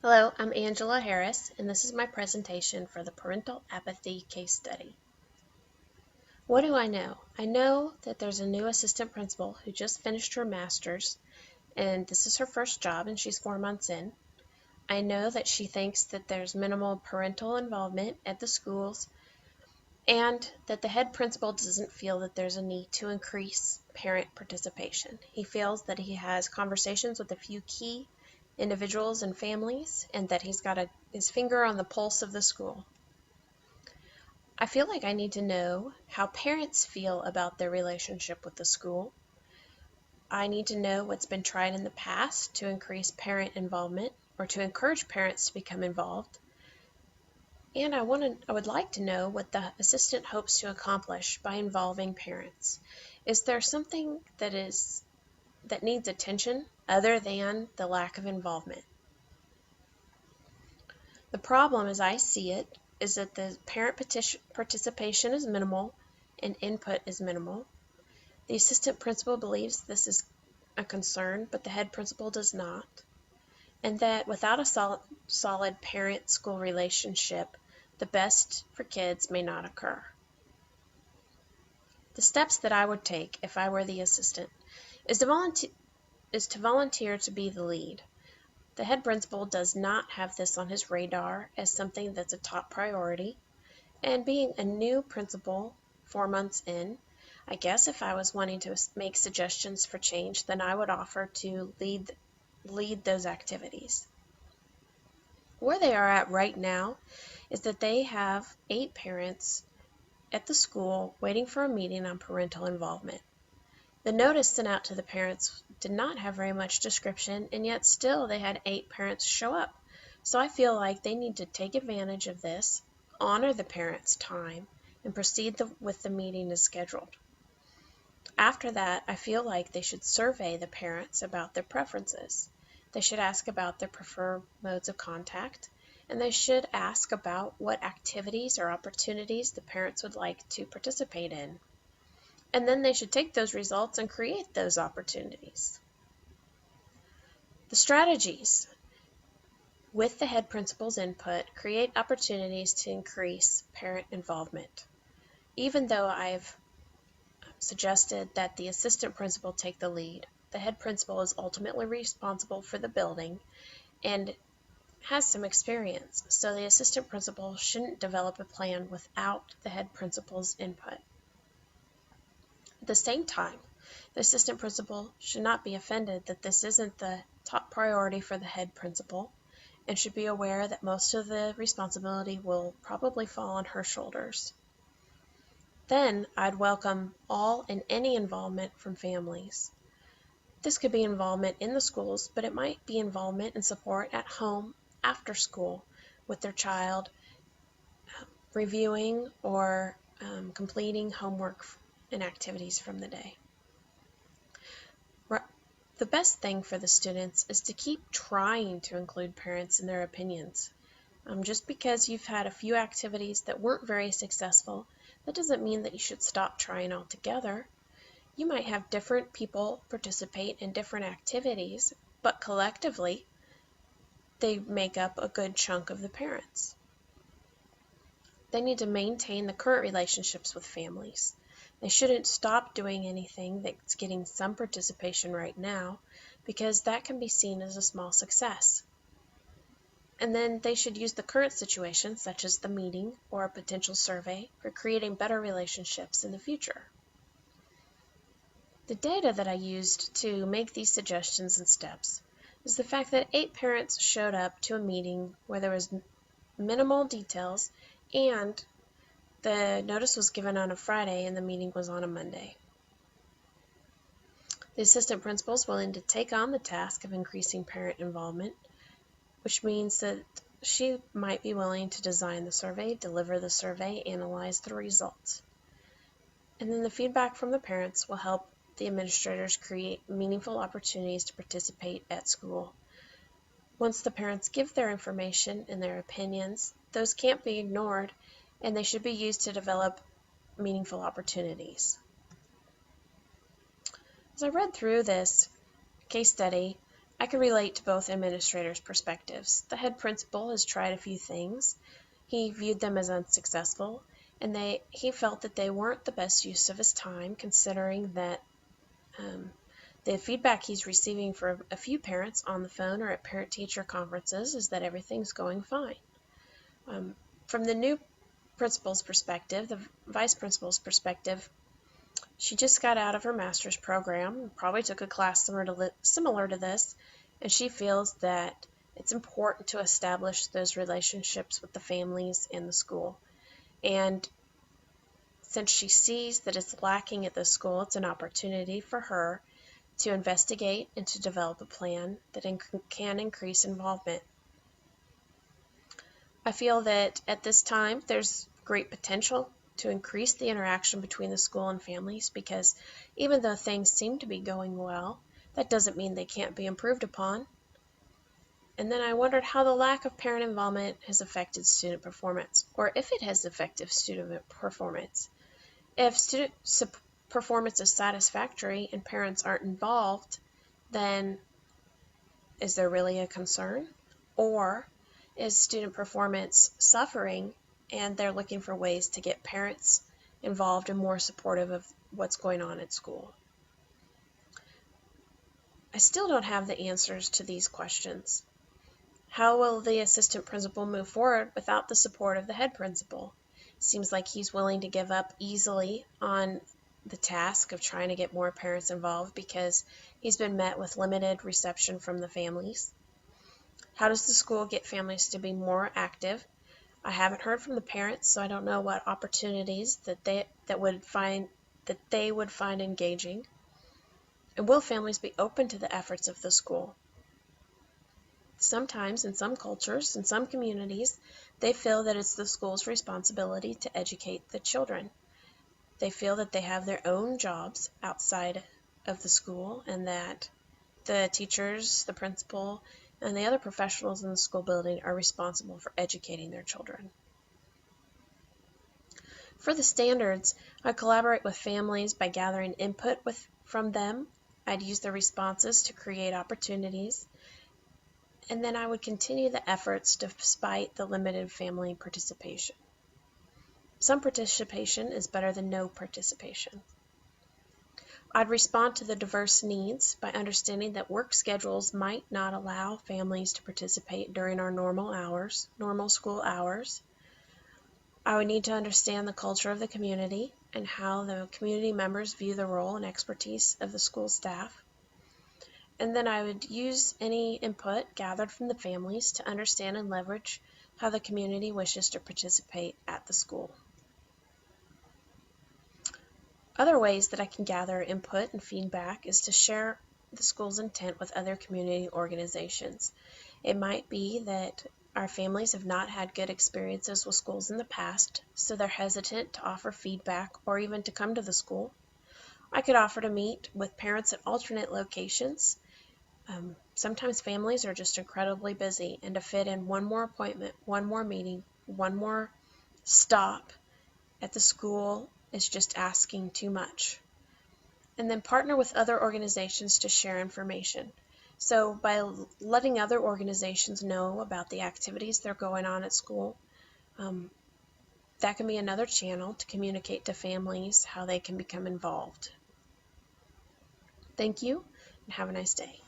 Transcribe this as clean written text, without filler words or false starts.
Hello, I'm Angela Harris, and this is my presentation for the Parental Apathy Case Study. What do I know? I know that there's a new assistant principal who just finished her master's, and this is her first job, and she's 4 months in. I know that she thinks that there's minimal parental involvement at the schools, and that the head principal doesn't feel that there's a need to increase parent participation. He feels that he has conversations with a few key individuals and families, and that he's got his finger on the pulse of the school. I feel like I need to know how parents feel about their relationship with the school. I need to know what's been tried in the past to increase parent involvement or to encourage parents to become involved. And I would like to know what the assistant hopes to accomplish by involving parents. Is there something that needs attention other than the lack of involvement? The problem, as I see it, is that the parent participation is minimal and input is minimal. The assistant principal believes this is a concern, but the head principal does not, and that without a solid parent-school relationship, the best for kids may not occur. The steps that I would take if I were the assistant is to volunteer to be the lead. The head principal does not have this on his radar as something that's a top priority, and being a new principal 4 months in, I guess if I was wanting to make suggestions for change, then I would offer to lead those activities. Where they are at right now is that they have 8 parents at the school waiting for a meeting on parental involvement. The notice sent out to the parents did not have very much description, and yet still they had 8 parents show up. So I feel like they need to take advantage of this, honor the parents' time, and proceed with the meeting as scheduled. After that, I feel like they should survey the parents about their preferences. They should ask about their preferred modes of contact, and they should ask about what activities or opportunities the parents would like to participate in. And then they should take those results and create those opportunities. The strategies, with the head principal's input, create opportunities to increase parent involvement. Even though I've suggested that the assistant principal take the lead, the head principal is ultimately responsible for the building and has some experience, so the assistant principal shouldn't develop a plan without the head principal's input. At the same time, the assistant principal should not be offended that this isn't the top priority for the head principal, and should be aware that most of the responsibility will probably fall on her shoulders. Then I'd welcome all and any involvement from families. This could be involvement in the schools, but it might be involvement and support at home after school with their child, reviewing or completing homework and activities from the day. The best thing for the students is to keep trying to include parents in their opinions. Just because you've had a few activities that weren't very successful, that doesn't mean that you should stop trying altogether. You might have different people participate in different activities, but collectively, they make up a good chunk of the parents. They need to maintain the current relationships with families. They shouldn't stop doing anything that's getting some participation right now, because that can be seen as a small success. And then they should use the current situation, such as the meeting or a potential survey, for creating better relationships in the future. The data that I used to make these suggestions and steps is the fact that 8 parents showed up to a meeting where there was minimal details, and the notice was given on a Friday and the meeting was on a Monday. The assistant principal is willing to take on the task of increasing parent involvement, which means that she might be willing to design the survey, deliver the survey, analyze the results. And then the feedback from the parents will help the administrators create meaningful opportunities to participate at school. Once the parents give their information and their opinions, those can't be ignored, and they should be used to develop meaningful opportunities. As I read through this case study, I can relate to both administrators' perspectives. The head principal has tried a few things. He viewed them as unsuccessful, and he felt that they weren't the best use of his time, considering that the feedback he's receiving from a few parents on the phone or at parent-teacher conferences is that everything's going fine. From the new principal's perspective, the vice principal's perspective, she just got out of her master's program, probably took a class similar to this, and she feels that it's important to establish those relationships with the families and the school. And since she sees that it's lacking at the school, it's an opportunity for her to investigate and to develop a plan that can increase involvement. I feel that at this time there's great potential to increase the interaction between the school and families, because even though things seem to be going well, that doesn't mean they can't be improved upon. And then I wondered how the lack of parent involvement has affected student performance, or if it has affected student performance. If student performance is satisfactory and parents aren't involved, then is there really a concern? Or is student performance suffering and they're looking for ways to get parents involved and more supportive of what's going on at school? I still don't have the answers to these questions. How will the assistant principal move forward without the support of the head principal? Seems like he's willing to give up easily on the task of trying to get more parents involved because he's been met with limited reception from the families. How does the school get families to be more active? I haven't heard from the parents, so I don't know what opportunities that they would find engaging. And will families be open to the efforts of the school? Sometimes, in some cultures, in some communities, they feel that it's the school's responsibility to educate the children. They feel that they have their own jobs outside of the school, and that the teachers, the principal, and the other professionals in the school building are responsible for educating their children. For the standards, I collaborate with families by gathering input from them. I'd use their responses to create opportunities, and then I would continue the efforts despite the limited family participation. Some participation is better than no participation. I'd respond to the diverse needs by understanding that work schedules might not allow families to participate during our normal school hours. I would need to understand the culture of the community and how the community members view the role and expertise of the school staff. And then I would use any input gathered from the families to understand and leverage how the community wishes to participate at the school. Other ways that I can gather input and feedback is to share the school's intent with other community organizations. It might be that our families have not had good experiences with schools in the past, so they're hesitant to offer feedback or even to come to the school. I could offer to meet with parents at alternate locations. Sometimes families are just incredibly busy, and to fit in one more appointment, one more meeting, one more stop at the school is just asking too much. And then partner with other organizations to share information. So by letting other organizations know about the activities that are going on at school, that can be another channel to communicate to families how they can become involved. Thank you, and have a nice day.